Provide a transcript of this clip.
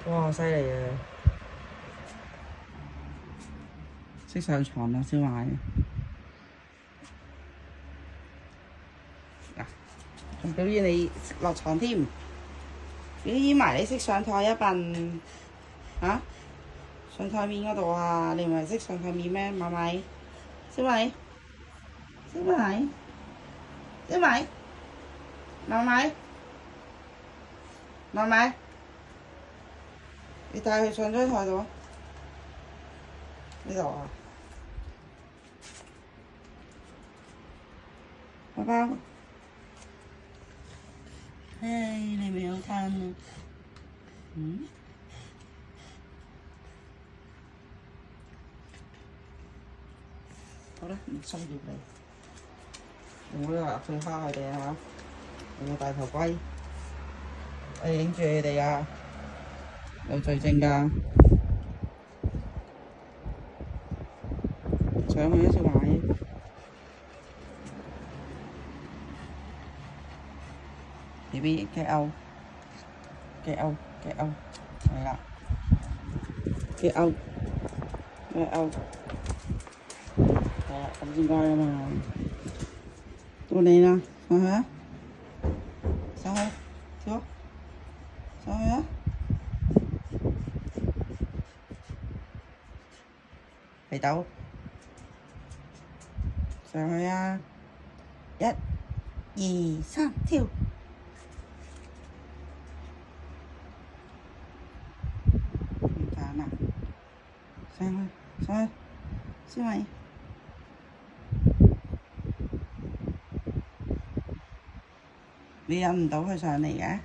哇，犀利啊！識上床啦，小華。嗱，仲表演你落床添，表演埋你識上台一笨嚇，上台面嗰度啊！你唔係識上台面咩？買咪，小米，小米，小米，買咪，買咪，你帶佢上張台度啊？呢度啊，寶寶，唉，你咪好貪啊！好啦，唔騷擾你，唔好話佢蝦佢哋啊！有冇戴頭盔？我影住你哋啊！有罪證㗎，上去一小華。BB get out，係啦，get out，係啦，咁先該啊嘛。到你啦，上去啊，上去，跳，上去啊，肥豆，上去啊，一、二、三，跳。上去，上去，小米，你引唔到佢上嚟嘅？